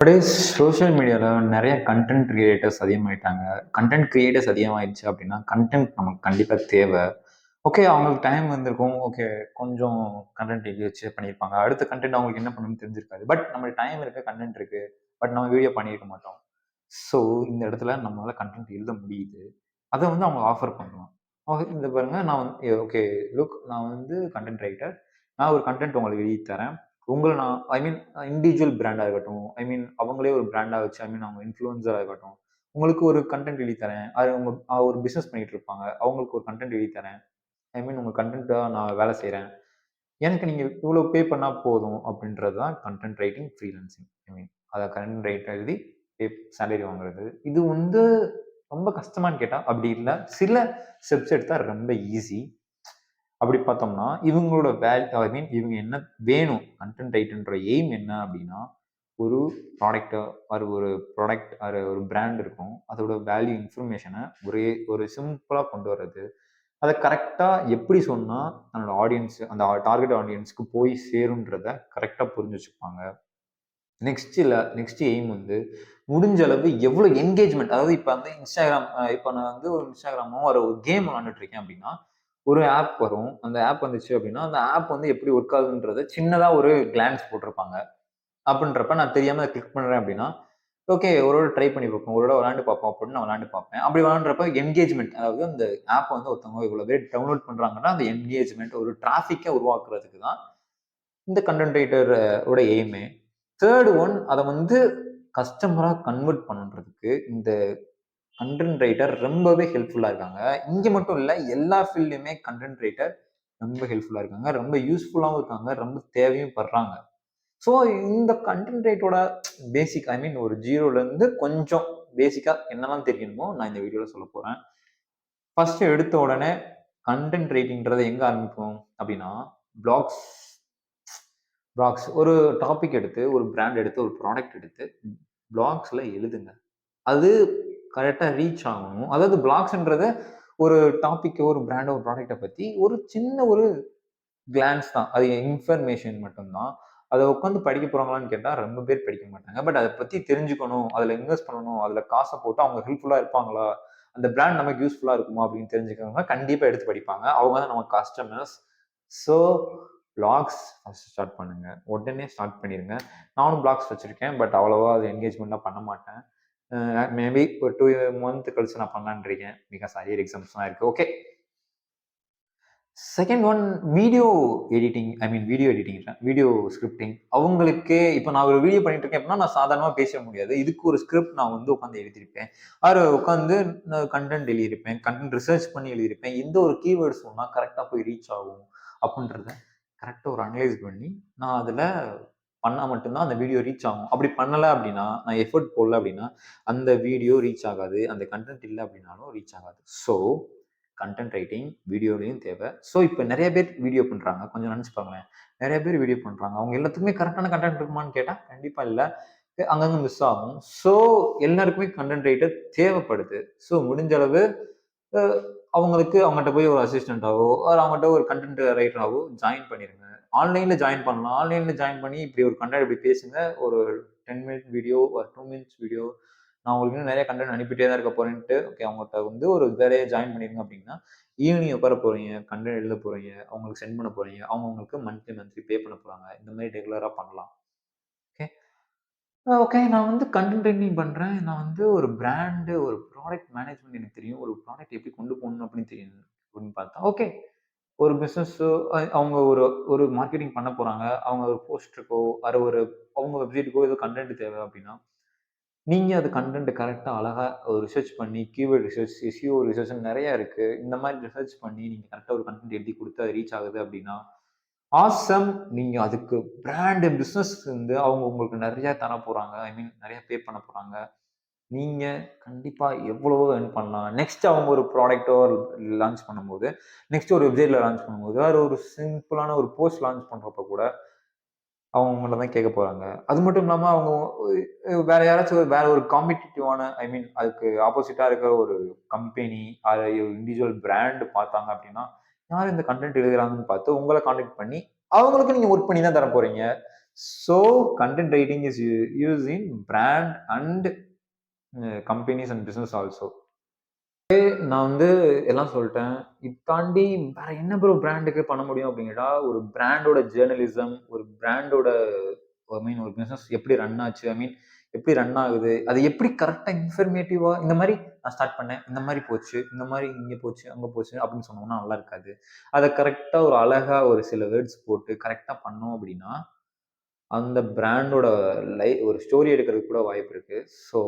Today's social மீடியாவில் நிறைய content creators அதிகமாயிட்டாங்க. Content creators அதிகமாயிடுச்சு அப்படின்னா, கண்டென்ட் நமக்கு கண்டிப்பாக தேவை. ஓகே, அவங்களுக்கு டைம் வந்திருக்கும். ஓகே, கொஞ்சம் கண்டென்ட் எழுதி வச்சு பண்ணியிருப்பாங்க. அடுத்த கண்டென்ட் அவங்களுக்கு என்ன பண்ணணும்னு தெரிஞ்சிருக்காது. பட் நம்மளுக்கு டைம் இருக்கு, கண்டென்ட் இருக்கு. பட் நம்ம வீடியோ பண்ணியிருக்க மாட்டோம். ஸோ இந்த இடத்துல நம்மளால கண்டென்ட் எழுத முடியுது. அதை வந்து அவங்க ஆஃபர் பண்ணலாம். இந்த பாருங்க, நான் வந்து ஓகே, லுக், நான் வந்து கண்டென்ட் ரைட்டர். நான் ஒரு கண்டென்ட் உங்களுக்கு எழுதி தரேன். உங்கள நான் ஐ மீன் இண்டிவிஜுவல் பிராண்டா இருக்கட்டும். ஐ மீன் அவங்களே ஒரு பிராண்டா வச்சு, ஐ மீன் அவங்க இன்ஃப்ளூயன்ஸரா இருக்கட்டும். உங்களுக்கு ஒரு கண்டென்ட் எழுதி தரேன். அது அவங்க ஒரு பிசினஸ் பண்ணிட்டு இருப்பாங்க. அவங்களுக்கு ஒரு கண்டென்ட் எழுதி தரேன். ஐ மீன் உங்க கண்டென்ட்டா நான் வேலை செய்றேன். எனக்கு நீங்க இவ்வளோ பே பண்ணா போதும் அப்படின்றது தான் கண்டென்ட் ரைட்டிங் ஃப்ரீலான்சிங். ஐ மீன் அத கண்டென்ட் ரைட்டர் எழுதி சேலரி வாங்குறது. இது வந்து ரொம்ப கஷ்டமான்னு கேட்டா அப்படி இல்ல. சில ஸ்டெப்ஸ் எடுத்தா ரொம்ப ஈஸி. அப்படி பார்த்தோம்னா, இவங்களோட ஐ மீன் இவங்க என்ன வேணும்? கன்டென்ட் ரைட்டர்ன்ற எய்ம் என்ன அப்படின்னா, ஒரு ப்ராடக்ட்ட ஒரு ப்ராடக்ட் ஒரு பிராண்ட் இருக்கும். அதோட வேல்யூ இன்ஃபர்மேஷன ஒரு சிம்பிளா கொண்டு வர்றது. அத கரெக்ட்டா எப்படி சொன்னா, தன்னோட அந்த டார்கெட் ஆடியன்ஸ்க்கு போய் சேரும்ன்றத கரெக்ட்டா புரிஞ்சு வச்சுப்பாங்க. நெக்ஸ்ட் எய்ம் வந்து முடிஞ்ச அளவு எவ்வளோ என்கேஜ்மென்ட், அதாவது இப்ப வந்து Instagram, இப்ப நான் வந்து ஒரு Instagramமோ ஒரு கேம் விளையாண்டுட்டு இருக்கேன் அப்படின்னா, ஒரு ஆப் வரும். அந்த ஆப் வந்துச்சு அப்படின்னா, அந்த ஆப் வந்து எப்படி ஒர்க் ஆகுதுன்றத சின்னதா ஒரு கிளான்ஸ் போட்டிருப்பாங்க. அப்படின்றப்ப நான் தெரியாம அத கிளிக் பண்றேன் அப்படின்னா, ஓகே, ஒரு தடவ ட்ரை பண்ணி பார்ப்போம். ஒரு தடவ விளையாண்டு பார்ப்போம் அப்படின்னு நான் விளையாண்டு பார்ப்பேன். அப்படி விளையாடுறப்ப என்கேஜ்மென்ட், அதாவது அந்த ஆப் வந்து ஒருத்தவங்க இவ்வளோ பேர் டவுன்லோட் பண்றாங்கன்னா, அந்த என்கேஜ்மென்ட் ஒரு டிராஃபிக்க உருவாக்குறதுக்கு தான் இந்த கன்டென்ட் ரைட்டர் ஓட எய்மே. 3 ஒன், அத வந்து கஸ்டமரா கன்வெர்ட் பண்ணுன்றதுக்கு இந்த கன்டென்ட் ரைட்டர் ரொம்பவே ஹெல்ப்ஃபுல்லா இருக்காங்க. இங்க மட்டும் இல்ல, எல்லா ஃபீல்ட்லயுமே கன்டென்ட் ரைட்டர் ரொம்ப ஹெல்ப்ஃபுல்லா இருக்காங்க. ரொம்ப யூஸ்ஃபுல்லாவும் இருக்காங்க. ரொம்ப தேவையும் படுறாங்க. ஸோ இந்த கன்டென்ட் ரைட்டரோட பேசிக், ஐ மீன் ஒரு 0ல கொஞ்சம் பேசிக்கா என்னலாம் தெரியணுமோ நான் இந்த வீடியோல சொல்லப் போறேன். ஃபர்ஸ்ட் எடுத்த உடனே கன்டென்ட் ரைட்டிங்ன்றத எங்க ஆரம்பிப்போம் அப்படின்னா, பிளாக்ஸ் பிளாக்ஸ் ஒரு டாபிக் எடுத்து, ஒரு பிராண்ட் எடுத்து, ஒரு ப்ராடக்ட் எடுத்து பிளாக்ஸ்ல எழுதுங்க. அது கரெக்ட்டா ரீச் ஆகணும். அதாவது பிளாக்ஸ்ன்றது ஒரு டாபிக்கோ, ஒரு பிராண்டோ, ஒரு ப்ராடக்ட்ட பத்தி ஒரு சின்ன ஒரு கிளான்ஸ் தான். அது இன்ஃபர்மேஷன் மட்டும் தான். அத உட்காந்து படிக்க போறாங்களான்னு கேட்டா, ரொம்ப பேர் படிக்க மாட்டாங்க. பட் அத பத்தி தெரிஞ்சுக்கணும், அதுல இன்வெஸ்ட் பண்ணணும், அதுல காச போட்டு அவங்க ஹெல்ப்ஃபுல்லா இருப்பாங்களா? அந்த பிராண்ட் நமக்கு யூஸ்ஃபுல்லா இருக்குமா? அப்படின்னு தெரிஞ்சுக்கிறவங்க கண்டிப்பா எடுத்து படிப்பாங்க. அவங்க தான் நம்ம customers. So vlogs first start பண்ணுங்க. உடனே ஸ்டார்ட் பண்ணிருங்க. நானும் வ்ளாக்ஸ் வச்சிருக்கேன். பட் அவ்வளவா அது என்கேஜ்மென்ட்டா பண்ண மாட்டேன். மேபி ஒரு 2 மந்த் கழிச்சு நான் பண்ணலான்னு இருக்கேன். பிகாஸ் அரியர் எக்ஸாம்ஸ்லாம் இருக்கு. Okay. Second one, video editing. I mean video editing இல்ல. Video scripting. அவங்களுக்கே இப்ப நான் ஒரு வீடியோ பண்ணிட்டு இருக்கேன் அப்படின்னா, நான் சாதாரணமா பேச முடியாது. இதுக்கு ஒரு ஸ்கிரிப்ட் நான் வந்து உட்கார்ந்து எழுதியிருப்பேன். ஆர் உட்கார்ந்து நான் கன்டென்ட் எழுதியிருப்பேன். கன்டென்ட் ரிசர்ச் பண்ணி எழுதியிருப்பேன். எந்த ஒரு கீவேர்ட் சொன்னா கரெக்ட்டா போய் ரீச் ஆகும் அப்படின்றத கரெக்ட்டா ஒரு அனலைஸ் பண்ணி, நான் அதுல பண்ணா மட்டும் தான் அந்த வீடியோ ரீச் ஆகும். அப்படி பண்ணல அப்படின்னா, நான் எஃபோர்ட் போடல அப்படின்னா, அந்த வீடியோ ரீச் ஆகாது. அந்த கன்டென்ட் இல்ல அப்படின்னாலும் ரீச் ஆகாது. ஸோ கன்டென்ட் ரைட்டிங் வீடியோலயும் தேவை. ஸோ இப்ப நெறைய பேர் வீடியோ பண்றாங்க. கொஞ்சம் நெனச்சு பாருங்களேன். நெறைய பேர் வீடியோ பண்றாங்க. அவங்க எல்லாத்துக்குமே கரெக்ட்டான கன்டென்ட் இருக்குமான்னு கேட்டா, கண்டிப்பா இல்ல. அங்கங்க மிஸ் ஆகும். ஸோ எல்லாருக்குமே கன்டென்ட் ரைட்டர் தேவைப்படுது. ஸோ முடிஞ்ச அளவு அ அவங்களுக்கு அவங்கட்ட போய் ஒரு அசிஸ்டன்ட்டாவோ, அவங்கட்ட ஒரு கன்டென்ட் ரைட்டராவோ ஜாயின் பண்ணிருங்க. ஆன்லைன்ல ஜாயின் பண்ணலாம். ஆன்லைன்ல ஜாயின் பண்ணி இப்படி ஒரு கன்டென்ட் இப்படி பேசுங்க. ஒரு 10 மினிட் வீடியோ, ஒரு 2 மினிட்ஸ் வீடியோ, நான் உங்களுக்கு இன்னும் நெறைய கன்டென்ட் அனுப்பிட்டே தான் இருக்க போறேன்ட்டு, ஓகே, அவங்கட்ட வந்து ஒரு வேலையா ஜாயின் பண்ணிருங்க அப்படின்னா, ஈவினிங் உட்கார போறீங்க, கன்டென்ட் எழுத போறீங்க, அவங்களுக்கு சென்ட் பண்ண போறீங்க. அவங்க உங்களுக்கு மந்த்லி பே பண்ண போறாங்க. இந்த மாரி ரெகுலரா பண்ணலாம். ஓகே. ஓகே. நான் வந்து கன்டென்ட் ரைட்டிங் பண்றேன். நான் வந்து ஒரு பிராண்ட், ஒரு ப்ராடக்ட் மேனேஜ்மென்ட் எனக்கு தெரியும். ஒரு ப்ராடக்ட் எப்படி கொண்டு போகணும் அப்படின்னு தெரியும் அப்படின்னு பார்த்தா, ஓகே. ஒரு பிசினஸோ அவங்க ஒரு ஒரு மார்க்கெட்டிங் பண்ண போறாங்க. அவங்க ஒரு போஸ்டருக்கோ, ஒரு அவங்க வெப்சைட்டுக்கோ ஏதோ கன்டென்ட் தேவை அப்படின்னா, நீங்க அது கன்டென்ட் கரெக்ட்டா அழகா ஒரு ரிசர்ச் பண்ணி, கீவேர்ட் ரிசர்ச், எஸ்இஓ ரிசர்ச்ன்னு நெறைய இருக்கு. இந்த மாரி ரிசர்ச் பண்ணி நீங்க கரெக்ட்டா ஒரு கன்டென்ட் எழுதி குடுத்து அது ரீச் ஆகுது அப்படின்னா, ஆசம். நீங்க அதுக்கு பிராண்ட் பிசினஸ் வந்து அவங்க உங்களுக்கு நெறைய தரப்போறாங்க. ஐ மீன் நெறைய பே பண்ண போறாங்க. நீங்க கண்டிப்பா எவ்வளவோ எர்ன் பண்ணலாம். நெக்ஸ்ட் அவங்க ஒரு ப்ராடக்ட்டோ லான்ச் பண்ணும்போது, நெக்ஸ்ட் ஒரு வெப்சைட்ல லான்ச் பண்ணும்போது, ஒரு சிம்பிளான ஒரு போஸ்ட் லான்ச் பண்றப்ப கூட அவங்க உங்கள்ட்ட தான் கேட்க போறாங்க. அது மட்டும் இல்லாம அவங்க வேற யாராச்சும் வேற ஒரு காம்படிட்டிவான, ஐ மீன் அதுக்கு ஆப்போசிட்டா இருக்கிற ஒரு கம்பெனி, இண்டிவிஜுவல் பிராண்ட் பார்த்தாங்க அப்படின்னா, யார் இந்த கன்டென்ட் எழுதுறாங்கன்னு பார்த்து உங்கள கான்டாக்ட் பண்ணி, அவங்களுக்கு நீங்க ஒர்க் பண்ணி தான் தர போறீங்க. So content writing is use in brand and companies and business also. நான் வந்து எல்லாம் சொல்லிட்டேன். இது தாண்டி வேற என்ன ப்ரோ பிராண்டுக்கு பண்ண முடியும் அப்படின்னு கேட்டா, ஒரு பிராண்டோட ஜேர்னலிசம், ஒரு பிராண்டோட ஐ மீன் ஒரு பிசினஸ் எப்படி ரன் ஆச்சு, ஐ மீன் எப்படி ரன் ஆகுது, அது எப்படி கரெக்டா இன்ஃபர்மேட்டிவா இந்த மாதிரி நான் ஸ்டார்ட் பண்ணேன், இந்த மாதிரி போச்சு, இந்த மாதிரி இங்க போச்சு, அங்க போச்சு அப்படின்னு சொன்னோம்னா நல்லா இருக்காது. அதை கரெக்டா ஒரு அழகா ஒரு சில வேர்ட்ஸ் போட்டு கரெக்டா பண்ணோம் அப்படின்னா, அந்த பிராண்டோட ஒரு ஸ்டோரி எடுக்கிறதுக்கு கூட வாய்ப்பு இருக்கு. ஸோ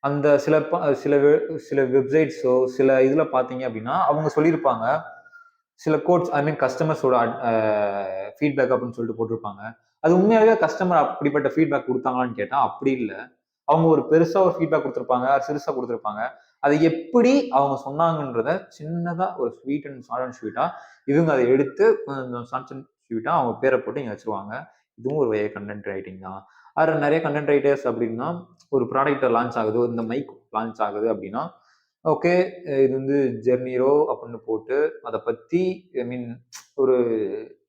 அந்த சில வெப்சைட்ஸோ சில இதுல பாத்தீங்க அப்படின்னா அவங்க சொல்லியிருப்பாங்க சில கோட்ஸ் ஐ மீன் கஸ்டமர்ஸோட ஃபீட்பேக் அப்படின்னு சொல்லிட்டு போட்டிருப்பாங்க. அது உண்மையாவே கஸ்டமர் அப்படிப்பட்ட ஃபீட்பேக் கொடுத்தாங்களான்னு கேட்டா அப்படி இல்லை. அவங்க ஒரு பெருசா ஒரு ஃபீட்பேக் கொடுத்துருப்பாங்க, சிறுசா கொடுத்துருப்பாங்க. அதை எப்படி அவங்க சொன்னாங்கன்றத சின்னதா ஒரு ஸ்வீட் அண்ட் ஷார்ட் அண்ட் ஸ்வீட்டா இவங்க அதை எடுத்து ஷார்ட் அண்ட் ஸ்வீட்டா அவங்க பேரை போட்டு இங்க வச்சிருவாங்க. இதுவும் ஒரு வகை கண்டென்ட் ரைட்டிங் தான். அதில் நிறைய கண்டென்ட் ரைட்டர்ஸ் அப்படின்னா ஒரு ப்ராடக்ட் லான்ச் ஆகுது, இந்த மைக் லான்ச் ஆகுது அப்படின்னா ஓகே இது வந்து ஜெர்னிரோ அப்படின்னு போட்டு அதை பத்தி ஐ மீன் ஒரு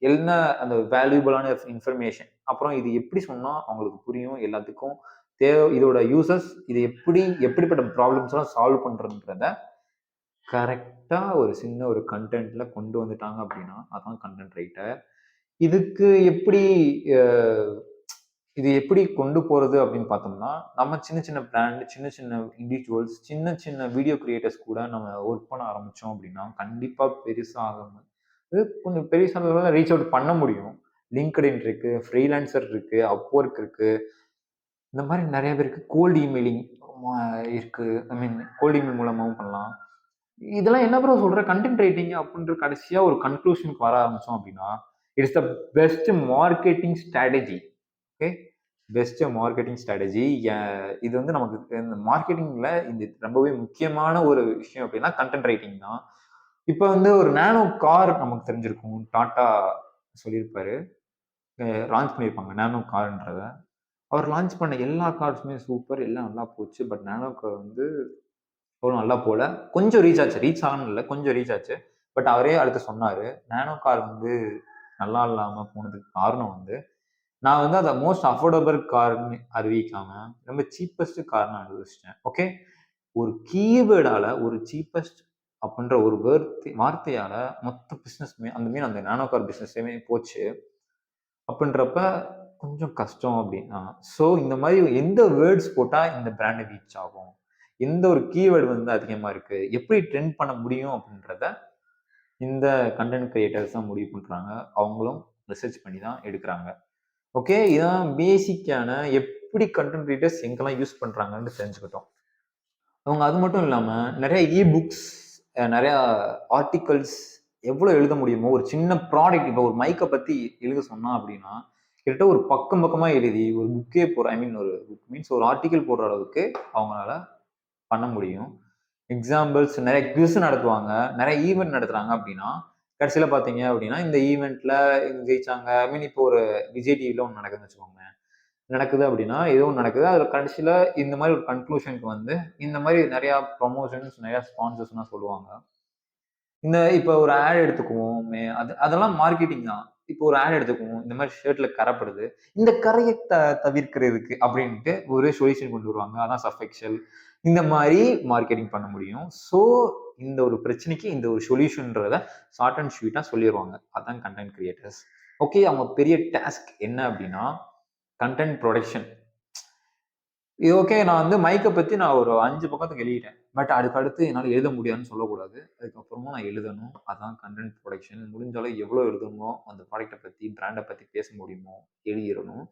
என்ன அந்த வேல்யூபிளான இன்ஃபர்மேஷன், அப்புறம் இது எப்படி சொன்னா அவங்களுக்கு புரியும் எல்லாத்துக்கும் தேவை, இதோட யூசஸ் இது எப்படிப்பட்ட ப்ராப்ளம்ஸ் எல்லாம் சால்வ் பண்றதுன்றத கரெக்டா ஒரு சின்ன ஒரு கண்டென்ட்ல கொண்டு வந்துட்டாங்க அப்படின்னா அதான் கண்டென்ட் ரைட்டர். இதுக்கு எப்படி இது எப்படி கொண்டு போறது அப்படின்னு பார்த்தோம்னா, நம்ம சின்ன சின்ன பிராண்ட், சின்ன சின்ன இண்டிவிஜுவல்ஸ், சின்ன சின்ன வீடியோ கிரியேட்டர்ஸ் கூட நம்ம ஒர்க் பண்ண ஆரம்பிச்சோம் அப்படின்னா, கண்டிப்பா பெருசா ஆகாம இது கொஞ்சம் பெருசா ரீச் அவுட் பண்ண முடியும். லிங்க்டின் இருக்கு, ஃப்ரீலான்சர் இருக்கு, அப்வொர்க் இருக்கு. இந்த மாதிரி நிறைய பேருக்கு கோல்டு இமெயிலிங் இருக்கு. ஐ மீன் கோல்டு இமெயில் மூலமாவும் பண்ணலாம். இதெல்லாம் என்ன ப்ரோ சொல்ற கண்டென்ட் ரைட்டிங் அப்படின்ற கடைசியா ஒரு கன்க்ளூஷனுக்கு வர ஆரம்பிச்சோம் அப்படின்னா, it's the best marketing strategy. Okay, best marketing strategy. இது வந்து நமக்கு இந்த மார்க்கெட்டிங்ல இந்த ரொம்பவே முக்கியமான ஒரு விஷயம் அப்படின்னா கண்டென்ட் ரைட்டிங் தான். இப்போ வந்து ஒரு நானோ கார் நமக்கு தெரிஞ்சிருக்கும், டாட்டா சொல்லியிருப்பாரு, லான்ச் பண்ணியிருப்பாங்க நானோ கார்ன்றத. அவர் லான்ச் பண்ண எல்லா கார்ஸுமே சூப்பர், எல்லாம் நல்லா போச்சு. பட் நானோ கார் வந்து அவ்வளோ நல்லா போல. கொஞ்சம் ரீச் ஆச்சு, ரீச் ஆகணும் இல்லை, கொஞ்சம் ரீச் ஆச்சு. பட் அவரே அடுத்து சொன்னாரு, நானோ கார் வந்து நல்லா இல்லாம போனதுக்கு காரணம் வந்து நான் வந்து அதை மோஸ்ட் அஃபோர்டபுள் கார்னு அறிவிக்காம ரொம்ப சீப்பஸ்ட் கார்னு அறிவிச்சிட்டேன். ஓகே, ஒரு கீவேர்டால ஒரு சீப்பஸ்ட் அப்படின்ற ஒரு வார்த்தையால மொத்த பிசினஸ்மே அந்த மீன் அந்த நானோ கார் பிசினஸே போச்சு அப்படின்றப்ப கொஞ்சம் கஷ்டம் அப்படின்னா. ஸோ இந்த மாதிரி எந்த வேர்ட்ஸ் போட்டா இந்த பிராண்ட் ரீச் ஆகும், எந்த ஒரு கீவேர்டு வந்து அதிகமா இருக்கு, எப்படி ட்ரெண்ட் பண்ண முடியும் அப்படின்றத இந்த கண்டென்ட் கிரியேட்டர்ஸ் தான் முடிவு பண்றாங்க. அவங்களும் ரிசர்ச் பண்ணி தான் எடுக்கிறாங்க. ஓகே, இதான் பேசிக்கான எப்படி கண்டென்ட் கிரியேட்டர்ஸ் எங்கெல்லாம் யூஸ் பண்றாங்கன்னு தெரிஞ்சுக்கிட்டோம். அவங்க அது மட்டும் இல்லாம நிறைய புக்ஸ், நிறைய ஆர்டிகல்ஸ் எவ்வளவு எழுத முடியுமோ ஒரு சின்ன ப்ராடக்ட், இப்போ ஒரு மைக்கை பத்தி எழுத சொன்னா அப்படின்னா கிட்ட ஒரு பக்கம் பக்கமா எழுதி ஒரு புக்கே போற ஐ மீன் ஒரு புக் மீன்ஸ் ஒரு ஆர்டிகல் போடுற அளவுக்கு அவங்களால பண்ண முடியும். எக்ஸாம்பிள்ஸ் நிறைய குவிஸ் நடத்துவாங்க, நிறைய ஈவெண்ட் நடத்துறாங்க அப்படின்னா கடைசியில பாத்தீங்க அப்படின்னா இந்த ஈவெண்ட்ல ஜெயிச்சாங்க. ஐ மீன் இப்போ ஒரு விஜய் டிவில ஒன்று நடக்குதுன்னு வச்சுக்கோங்க, நடக்குது அப்படின்னா ஏதோ ஒன்று நடக்குது, அதுல கடைசியில இந்த மாதிரி ஒரு கன்க்ளூஷனுக்கு வந்து இந்த மாதிரி நிறைய ப்ரொமோஷன்ஸ் நிறைய ஸ்பான்சர்ஸ்லாம் சொல்லுவாங்க. இந்த இப்போ ஒரு ஆட் எடுத்துக்குவோம், அதெல்லாம் மார்க்கெட்டிங் தான். இப்போ ஒரு ஆட் எடுத்துக்குவோம், இந்த மாதிரி ஷர்ட்ல கரைப்படுது, இந்த கரையை தவிர்க்கிறதுக்கு அப்படின்ட்டு ஒரு சொல்யூஷன் கொண்டு வருவாங்க, அதான் சஃபெக்சல். இந்த மாதிரி மார்க்கெட்டிங் பண்ண முடியும். ஸோ இந்த ஒரு பிரச்சனைக்கு இந்த ஒரு சொல்யூஷன்றத ஷார்ட் அண்ட் ஸ்வீட்டா சொல்லிடுவாங்க. அதான் கண்டென்ட் கிரியேட்டர்ஸ். ஓகே, அவங்க பெரிய டாஸ்க் என்ன அப்படின்னா கண்டென்ட் ப்ரொடக்ஷன். இது ஓகே, நான் வந்து மைக்கை பத்தி நான் ஒரு 5 பக்கத்துக்கு எழுதிட்டேன். பட் அதுக்கு அடுத்து என்னால எழுத முடியாதுன்னு சொல்லக்கூடாது. அதுக்கப்புறமா நான் எழுதணும். அதான் கண்டென்ட் ப்ரொடக்ஷன். முடிஞ்ச அளவு எவ்வளோ எழுதணுமோ அந்த ப்ராடக்ட்டை பத்தி, பிராண்டை பத்தி பேச முடியுமோ எழுதிறணும்.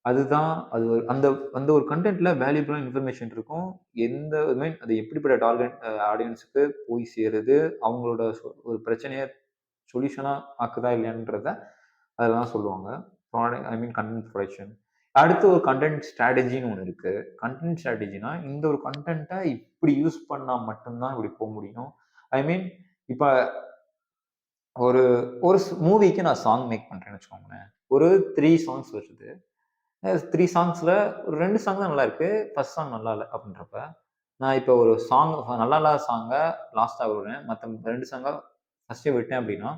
அதுதான் அது அந்த அந்த ஒரு கண்டென்ட்ல வேல்யூபிளான இன்ஃபர்மேஷன் இருக்கும். எந்த மீன் அது எப்படிப்பட்ட டார்கெட் ஆடியன்ஸுக்கு போய் சேருது, அவங்களோட ஒரு பிரச்சனைய சொல்யூஷனா ஆக்குதா இல்லையான்றத அதெல்லாம் சொல்லுவாங்க. ஐ மீன் கண்டென்ட் ப்ரொடக்ஷன். அடுத்து ஒரு கண்டென்ட் ஸ்ட்ராட்டஜின்னு ஒன்று இருக்கு. கண்டென்ட் ஸ்ட்ராட்டஜினா இந்த ஒரு கண்டென்ட்டை இப்படி யூஸ் பண்ணா மட்டும்தான் இப்படி போக முடியும். ஐ மீன் இப்ப ஒரு ஒரு மூவிக்கு நான் சாங் மேக் பண்றேன்னு வச்சுக்கோங்களேன். ஒரு 3 சாங்ஸ் வருது. 3 சாங்ஸ்ல ஒரு 2 சாங் தான் நல்லா இருக்கு. ஃபர்ஸ்ட் சாங் நல்லா இல்ல அப்படின்றப்ப, நான் இப்போ ஒரு சாங் நல்லா இல்லாத சாங்க லாஸ்ட்டா விடுறேன். மத்த 2 சாங்க ஃபர்ஸ்ட்டே விட்டேன் அப்படின்னா,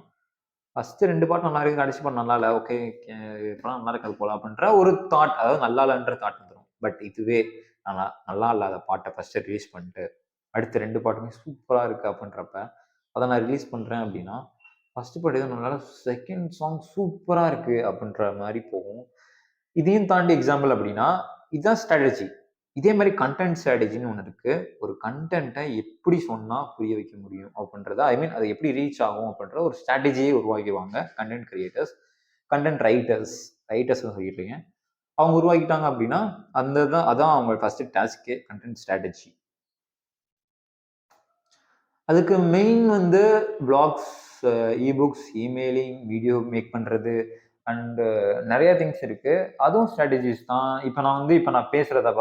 ஃபர்ஸ்ட் 2 பார்ட் நல்லா இருக்கு, கடைசி பார்ட் நல்லா இல்ல. ஓகே, இப்பலாம் நல்லா இருக்காது போல அப்படின்ற ஒரு தாட், அதாவது நல்லா இல்லன்ற தாட் வந்துரும். பட் இதுவே நல்லா இல்லாத பாட்ட ஃபர்ஸ்ட் ரிலீஸ் பண்ணிட்டு, அடுத்த 2 பாட்டுமே சூப்பரா இருக்கு அப்படின்றப்ப, அத நான் ரிலீஸ் பண்றேன் அப்படின்னா, ஃபர்ஸ்ட் பார்ட் ஏதோ நல்லா, செகண்ட் சாங் சூப்பரா இருக்கு அப்படின்ற மாரி போகும். இதையும் தாண்டி எக்ஸாம்பிள் அப்படின்னா, இதுதான் ஸ்ட்ராட்டஜி. இதே மாரி கன்டென்ட் ஸ்ட்ராட்டஜின்னு ஒண்ணு இருக்கு. ஒரு கன்டென்ட்ட எப்படி சொன்னா புரிய வைக்க முடியும் அப்படின்றத, ஐ மீன் அது எப்படி ரீச் ஆகும் அப்படின்ற ஒரு ஸ்ட்ராட்டஜியே உருவாக்கிருவாங்க கன்டென்ட் கிரியேட்டர்ஸ், கன்டென்ட் ரைட்டர்ஸ்ன்னு சொல்லிட்டுருக்கேன். அவங்க உருவாக்கிட்டாங்க அப்படின்னா, அதான் அவங்க ஃபர்ஸ்ட் டாஸ்க்கே, கன்டென்ட் ஸ்ட்ராட்டஜி. அதுக்கு மெயின் வந்து வ்ளாக்ஸ், புக்ஸ், இமெயிலிங், வீடியோ மேக் பண்றது அண்ட் நெறைய திங்ஸ் இருக்கு. அதுவும் ஸ்ட்ராட்டஜிஸ் தான். இப்ப நான் பேசுறத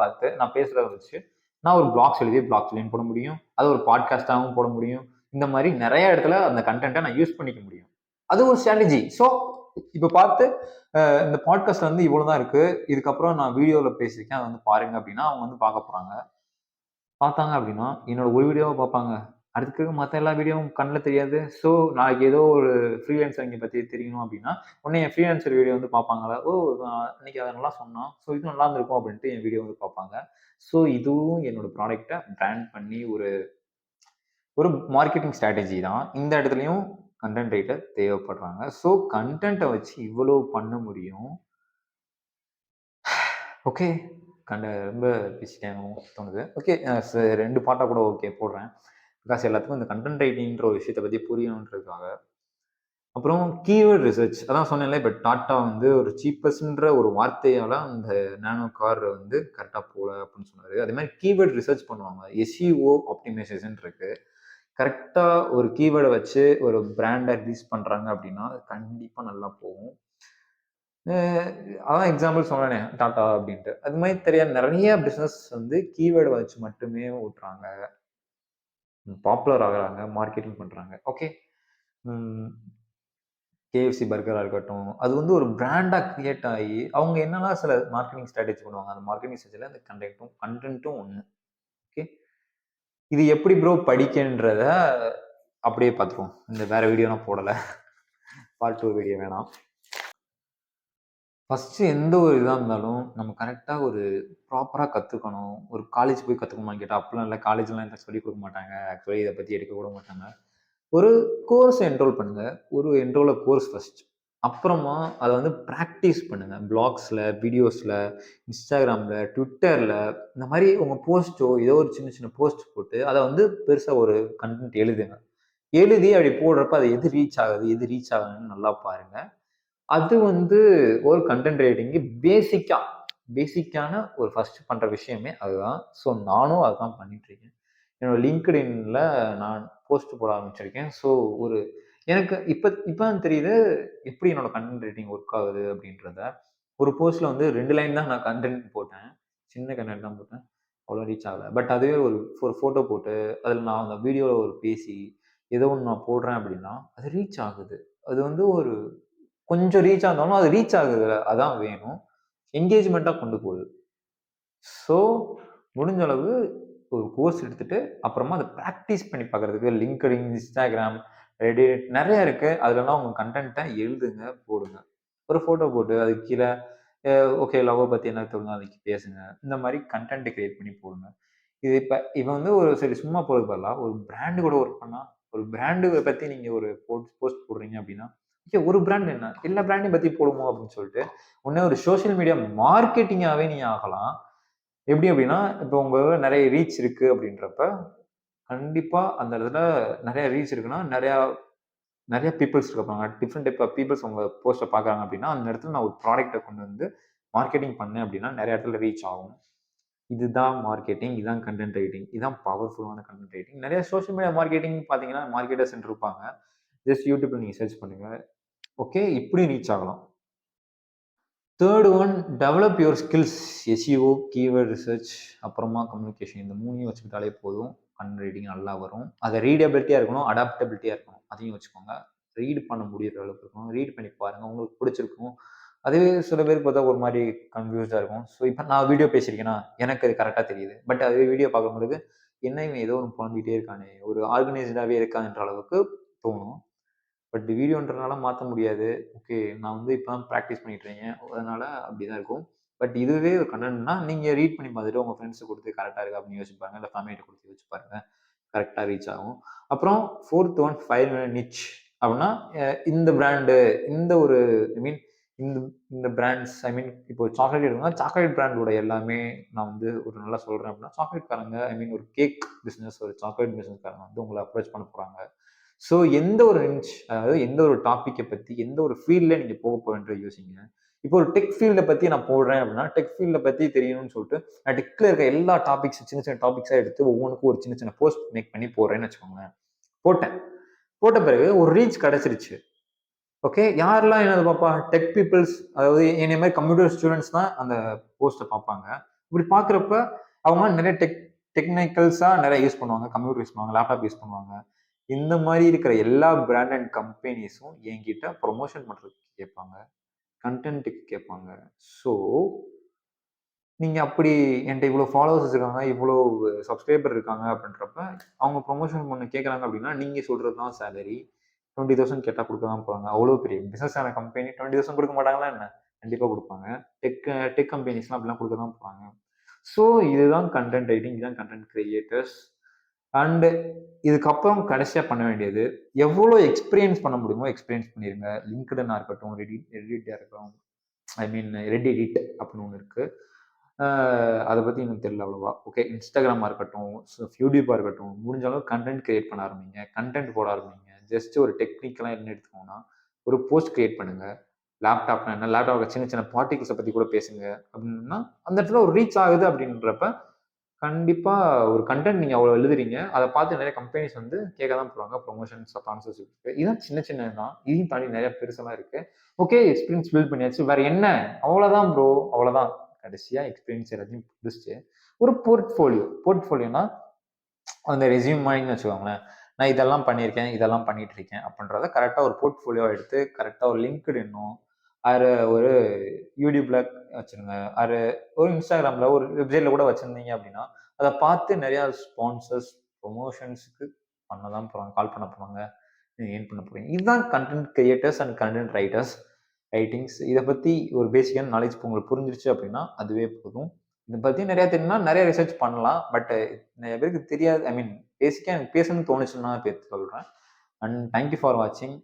வச்சு நான் ஒரு வ்ளாக்ஸ்லயும் போட முடியும். அது ஒரு பாட்காஸ்ட்டாவும் போட முடியும். இந்த மாரி நெறைய இடத்துல அந்த கன்டென்ட்ட நான் யூஸ் பண்ணிக்க முடியும். அது ஒரு ஸ்ட்ராட்டஜி. ஸோ இப்ப பார்த்து இந்த பாட்காஸ்ட் வந்து இவ்வளவு தான் இருக்கு. இதுக்கப்புறம் நான் வீடியோல பேசியிருக்கேன். அத வந்து பாருங்க அப்படின்னா, அவங்க வந்து பார்க்க போறாங்க. பார்த்தாங்க அப்படின்னா, என்னோட ஒரு வீடியோவ பார்ப்பாங்க. அடுத்து மத்த எல்லா வீடியோவும் கண்ணுல தெரியாது. ஸோ, நாளைக்கு ஏதோ ஒரு ஃப்ரீலான்சரிங்க பத்தி தெரியணும் அப்படின்னா, உடனே என் ஃப்ரீலான்சர் வீடியோ வந்து பார்ப்பாங்கல்ல. ஓ! அன்னைக்கு அவன் நல்லா சொன்னான். ஸோ, இது நல்லா இருந்திருக்கும் அப்படின்ட்டு என் வீடியோ வந்து பார்ப்பாங்க. ஸோ, இதுவும் என்னோட ப்ராடக்ட்ட பிராண்ட் பண்ணி ஒரு ஒரு மார்க்கெட்டிங் ஸ்ட்ராட்டஜி தான். இந்த இடத்துலயும் கன்டென்ட் ரைட்டர் தேவைப்படுறாங்க. ஸோ, கன்டென்ட்ட வச்சு இவ்வளோ பண்ண முடியும். ஓகே. ரொம்ப பேசிட்டேனோ தோணுது. ஓகே. 2 பார்ட்டா கூட ஓகே போடுறேன். பிகாஸ் எல்லாத்துக்கும் இந்த கன்டென்ட் ரைட்டிங்ன்ற ஒரு விஷயத்த பத்தி புரியணுன்றதுக்காக. அப்புறம் கீவேர்ட் ரிசர்ச். அதான் சொன்னேன்ல, இப்ப டாட்டா வந்து ஒரு சீப்பஸ்ட்ன்ற ஒரு வார்த்தையால அந்த நானோ கார் வந்து கரெக்ட்டா போல அப்படின்னு சொன்னாரு. அதே மாரி கீவேர்ட் ரிசர்ச் பண்ணுவாங்க. எஸ்இஓ ஆப்டிமைசேஷன் இருக்கு. கரெக்ட்டா ஒரு கீவேர்ட வச்சு ஒரு பிராண்ட ரிலீஸ் பண்றாங்க அப்படின்னா, அது கண்டிப்பா நல்லா போகும். அ அதான் எக்ஸாம்பிள் சொன்னேனே, டாட்டா அப்டின்ட்டு. அது மாரி தெரியாத நெறைய பிசினஸ் வந்து கீவேர்ட வச்சு மட்டுமே ஓட்டுறாங்க. பாப்புலர் ஆகுறாங்க, மார்க்கெட்டிங் பண்றாங்க. ஓகே. ம். KFC பர்கரா இருக்கட்டும், அது வந்து ஒரு பிராண்டா கிரியேட் ஆயி, அவங்க என்னலாம் சில மார்க்கெட்டிங் ஸ்ட்ராட்டஜி பண்ணுவாங்க. அந்த மார்க்கெட்டிங் ஸ்ட்ராட்டஜில அந்த கன்டென்ட்டும் ஒண்ணு. ஓகே. இது எப்படி ப்ரோ படிக்கன்றத அப்படியே பார்த்துருவோம். இந்த வேற வீடியோ நான் போடல. பார்ட் 2 வீடியோ வேணாம். ஃபர்ஸ்ட்டு எந்த ஒரு இதா இருந்தாலும், நம்ம கரெக்ட்டா ஒரு ப்ராப்பரா கத்துக்கணும். ஒரு காலேஜ் போய் கத்துக்கணுமான்னு கேட்டா, அப்படிலாம் இல்ல. காலேஜ்லாம் எனக்கு சொல்லிக் குடுக்க மாட்டாங்க. ஆக்சுவலி இத பத்தி எடுக்க கூட மாட்டாங்க. ஒரு கோர்ஸ் என்ரோல் பண்ணுங்க. Enrol course first. அப்புறமா அத வந்து பிராக்டிஸ் பண்ணுங்க. வ்ளாக்ஸ்ல, வீடியோஸ்ல, Instagramல, Twitterல இந்த மாரி உங்க போஸ்ட்டோ, ஏதோ ஒரு சின்ன சின்ன போஸ்ட் போட்டு, அத வந்து பெருசா ஒரு கன்டென்ட் எழுதுங்க. எழுதி அப்படி போடுறப்ப அது எது ரீச் ஆகுது, எது ரீச் ஆகலன்னு நல்லா பாருங்க. அது வந்து ஒரு கன்டென்ட் ரைட்டிங்கு பேசிக்கான ஒரு ஃபர்ஸ்ட் பண்ற விஷயமே அதுதான். ஸோ நானும் அதுதான் பண்ணிட்டு இருக்கேன். என்னோட லிங்க்டின்ல நான் போஸ்ட் போட ஆரம்பிச்சிருக்கேன். ஸோ ஒரு எனக்கு இப்ப தான் தெரியுது எப்படி என்னோட கன்டென்ட் ரைட்டிங் ஒர்க் ஆகுது அப்படின்றத. ஒரு போஸ்ட்ல வந்து 2 லைன் தான் நான் கன்டென்ட் போட்டேன். சின்ன கன்டென்ட் தான் போட்டேன். அவ்வளோ ரீச் ஆகல. பட் அதுவே ஒரு ஒரு ஃபோட்டோ போட்டு, அதில நான் அந்த வீடியோல ஒரு பேசி, ஏதோ ஒண்ணு நான் போடுறேன் அப்படின்னா, அது ரீச் ஆகுது. அது வந்து ஒரு கொஞ்சம் ரீச் ஆனாலும் அது ரீச் ஆகுதுல்ல, அதான் வேணும். என்கேஜ்மென்ட்டா கொண்டு போகுது. ஸோ, முடிஞ்ச அளவு ஒரு கோர்ஸ் எடுத்துட்டு, அப்புறமா அத பிராக்டிஸ் பண்ணி பார்க்குறதுக்கு LinkedIn, Instagram, Reddit நெறைய இருக்கு. அதுலலாம் உங்க கன்டென்ட்ட எழுதுங்க, போடுங்க. ஒரு ஃபோட்டோ போட்டு அதுக்கு கீழ அ ஓகே லவ்வ பத்தி என்ன தோணுதோ அதுக்கு பேசுங்க. இந்த மாரி கன்டென்ட் கிரியேட் பண்ணி போடுங்க. இவன் வந்து ஒரு சரி சும்மா போறதுக்கு பதிலா, ஒரு பிராண்ட் கூட ஒர்க் பண்ணா, ஒரு பிராண்டு பத்தி நீங்க ஒரு போஸ்ட் போடுறீங்க அப்படின்னா, ஓகே ஒரு பிராண்ட் என்ன? எல்லா பிராண்டையும் பத்தி போடுவோம் அப்படின்னு சொல்லிட்டு, உடனே ஒரு சோசியல் மீடியா மார்க்கெட்டிங்காவே நீங்க ஆகலாம். எப்படி அப்படின்னா, இப்போ உங்க நெறைய ரீச் இருக்கு அப்படின்றப்ப, கண்டிப்பா அந்த இடத்துல நெறைய ரீச் இருக்குன்னா, நெறைய பீப்பிள்ஸ் இருப்பாங்க. டிஃபரெண்ட் டைப் ஆஃப் பீப்பிள்ஸ் உங்க போஸ்ட்ட பார்க்குறாங்க அப்படின்னா, அந்த இடத்துல நான் ஒரு ப்ராடக்ட்ட கொண்டு வந்து மார்க்கெட்டிங் பண்ணேன் அப்படின்னா, நெறைய இடத்துல ரீச் ஆகும். இதுதான் மார்க்கெட்டிங். இதான் கன்டென்ட் ரைட்டிங். இதான் பவர்ஃபுல்லான கன்டென்ட் ரைட்டிங். நெறைய சோசியல் மீடியா மார்க்கெட்டிங் பார்த்தீங்கன்னா, மார்க்கெட்டர்ஸ்ன்னு இருப்பாங்க. ஜஸ்ட் YouTubeல நீங்க சர்ச் பண்ணுங்க. ஓகே, இப்படி ரீச் ஆகலாம். 3 one develop your skills. SEO, keyword research, அப்புறமா கம்யூனிகேஷன். இந்த 3யும் வச்சுக்கிட்டாலே போதும். கன்டென்ட் ரைட்டிங் நல்லா வரும். அது ரீடபிலிட்டியா இருக்கணும், அடாப்டபிலிட்டியா இருக்கணும். அதையும் வச்சுக்கோங்க. ரீட் பண்ண முடியிற அளவுக்கு இருக்கணும். ரீட் பண்ணி பாருங்க. உங்களுக்கு பிடிச்சிருக்கும். அதுவே சில பேருக்கு பார்த்தா ஒரு மாரி கன்ஃப்யூஸ்டா இருக்கும். ஸோ, இப்ப நான் வீடியோ பேசியிருக்கேனா, எனக்கு அது கரெக்ட்டா தெரியுது. பட் அதுவே வீடியோ பார்க்கும்பொழுது, என்ன இவன் ஏதோ ஒண்ணு புலம்பிட்டே இருக்கானே, ஒரு ஆர்கனைஸ்டாவே இருக்கான்ற அளவுக்கு தோணும். பட் வீடியோன்றனால மாற்ற முடியாது. ஓகே, நான் வந்து இப்போ தான் ப்ராக்டிஸ் பண்ணிட்டு இருக்கேன். அதனால அப்படி தான் இருக்கும். பட் இதுவே ஒரு கன்டென்ட்னா நீங்க ரீட் பண்ணி பார்த்துட்டு உங்க ஃப்ரெண்ட்ஸுக்கு குடுத்து கரெக்ட்டா இருக்கா அப்படின்னு யோசிச்சு பாருங்க. இல்ல ஃபேமிலிட்ட குடுத்து யோசிச்சு பாருங்க. கரெக்ட்டா ரீச் ஆகும். அப்புறம் 4த் ஒன் 5 மினிட் நிச் அப்படின்னா, இந்த பிராண்டு, இந்த ஒரு ஐ மீன் இந்த இந்த பிராண்ட்ஸ் ஐ மீன் இப்போ சாக்லேட் எடுத்தோம்னா, சாக்லேட் பிராண்டோட எல்லாமே நான் வந்து ஒரு நல்லா சொல்றேன் அப்படின்னா, சாக்லேட்காரங்க ஐ மீன் ஒரு கேக் பிசினஸ், ஒரு சாக்லேட் பிசினஸ்காரங்க வந்து உங்கள அப்ரோச் பண்ண போறாங்க. ஸோ எந்த ஒரு நிச் அதாவது எந்த ஒரு டாபிக்க பத்தி, எந்த ஒரு ஃபீல்ட்ல நீங்க போக போறேன்றத யோசிங்க. இப்போ ஒரு டெக் ஃபீல்ட பத்தி நான் போடுறேன் அப்படின்னா, டெக் ஃபீல்ட பத்தி தெரியணும்னு சொல்லிட்டு, நான் டெக்ல இருக்க எல்லா டாபிக்ஸ் சின்ன சின்ன டாபிக்ஸா எடுத்து ஒவ்வொன்னுக்கும் ஒரு சின்ன சின்ன போஸ்ட் மேக் பண்ணி போடுறேன்னு வச்சுக்கோங்களேன். போட்டேன். போட்ட பிறகு ஒரு ரீச் கிடைச்சிருச்சு. ஓகே. யாரெல்லாம் என்னது பார்ப்பா? டெக் பீப்பிள்ஸ் அதாவது என்னைய மாரி கம்ப்யூட்டர் ஸ்டூடண்ட்ஸ் தான் அந்த போஸ்ட்ட பார்ப்பாங்க. இப்படி பார்க்குறப்ப அவங்கலாம் நெறைய டெக்னிக்கல்ஸா நெறைய யூஸ் பண்ணுவாங்க. கம்ப்யூட்டர் யூஸ் பண்ணுவாங்க, லேப்டாப் யூஸ் பண்ணுவாங்க. இந்த மாரி இருக்கிற எல்லா பிராண்ட் அண்ட் கம்பெனிஸும் என்கிட்ட ப்ரமோஷன் பண்றதுக்கு கேட்பாங்க. கன்டென்ட்க்கு கேட்பாங்க. ஸோ நீங்க அப்படி என்ட்ட இவ்வளோ ஃபாலோவர்ஸ் இருக்காங்க, இவ்வளோ சப்ஸ்கிரைபர் இருக்காங்க அப்படின்றப்ப, அவங்க ப்ரமோஷன் பண்ண கேட்கறாங்க அப்படின்னா, நீங்க சொல்றது தான் சேலரி. 20,000 கேட்டா குடுக்க தான் போறாங்க. அவ்வளோ பெரிய பிசினஸான கம்பெனி 20,000 குடுக்க மாட்டாங்களா என்ன? கண்டிப்பா குடுப்பாங்க. டெக் கம்பெனிஸ்லாம் அப்படிலாம் குடுக்க தான் போறாங்க. ஸோ இதுதான் கன்டென்ட் ரைட்டிங், இதுதான் கன்டென்ட் கிரியேட்டர்ஸ். அண்ட் இதுக்கப்புறம் கடைசியா பண்ண வேண்டியது, எவ்வளோ எக்ஸ்பீரியன்ஸ் பண்ண முடியுமோ எக்ஸ்பீரியன்ஸ் பண்ணிருங்க. லிங்க்டுனா இருக்கட்டும், ரெடிட்டா இருக்கட்டும். ஐ மீன் ரெட் எடிட் அப்படின்னு ஒண்ணு இருக்கு. அத பத்தி எனக்கு தெரியல அவ்வளவா. ஓகே. இன்ஸ்டாகிராமா இருக்கட்டும், யூடியூபா இருக்கட்டும், முடிஞ்ச அளவு கன்டென்ட் கிரியேட் பண்ண ஆரம்பிங்க. கன்டென்ட் போட ஆரம்பிங்க. ஜஸ்ட் ஒரு டெக்னிக்கலா என்ன எடுத்துக்கோங்கன்னா, ஒரு போஸ்ட் கிரியேட் பண்ணுங்க. லேப்டாப்னா என்ன? லேப்டாப்ல சின்ன சின்ன பார்ட்டிகிள்ஸ பத்தி கூட பேசுங்க. அப்படின்னா, அந்த இடத்துல ஒரு ரீச் ஆகுது அப்படின்றப்ப, கண்டிப்பா ஒரு கன்டென்ட் நீங்க அவ்வளோ எழுதுறீங்க. அத பார்த்து நெறைய கம்பெனிஸ் வந்து கேட்க தான் போறாங்க. ப்ரமோஷன்ஸ், ஸ்பான்சர்ஷிப்க்கு. இதுதான் சின்ன சின்னது தான். இதையும் தாண்டி நெறைய பெருசெல்லாம் இருக்கு. ஓகே. எக்ஸ்பீரியன்ஸ் பில்ட் பண்ணியாச்சு. வேற என்ன? அவ்வளோதான் ப்ரோ. அவ்வளோதான். கடைசியா எக்ஸ்பீரியன்ஸ் எல்லாத்தையும் முடிச்சுட்டு, ஒரு போர்ட்ஃபோலியோ. போர்ட்ஃபோலியோனா அந்த ரெஸ்யூம் மாரின்னு வச்சுக்கோங்களேன். நான் இதெல்லாம் பண்ணியிருக்கேன், இதெல்லாம் பண்ணிட்டு இருக்கேன் அப்படின்றத கரெக்ட்டா ஒரு போர்ட்ஃபோலியோவா எடுத்து, கரெக்ட்டா ஒரு லிங்க்டுஇன்னோ, ஆரு ஒரு யூடியூப்ல வச்சுருங்க. ஆரு ஒரு இன்ஸ்டாகிராம்ல, ஒரு வெப்சைட்ல கூட வச்சிருந்தீங்க அப்படின்னா, அத பார்த்து நெறைய ஸ்பான்சர்ஸ், ப்ரமோஷன்ஸ்க்கு பண்ண தான் போறாங்க. கால் பண்ண போறாங்க. நீங்க ஏர்ன் பண்ண போறீங்க. இதுதான் content creators and content writings. இத பத்தி ஒரு பேசிக்கான நாலேட்ஜ் உங்களுக்கு புரிஞ்சிருச்சு அப்படின்னா, அதுவே போதும். இத பத்தி நெறைய தெரியும்னா, நெறைய ரிசர்ச் பண்ணலாம். பட் நெறைய பேருக்கு தெரியாது. ஐ மீன் பேசிக்கா எனக்கு பேசணும்னு தோணுச்சுன்னு தான் இப்ப சொல்றேன். அண்ட் தேங்க் யூ ஃபார் வாட்சிங்.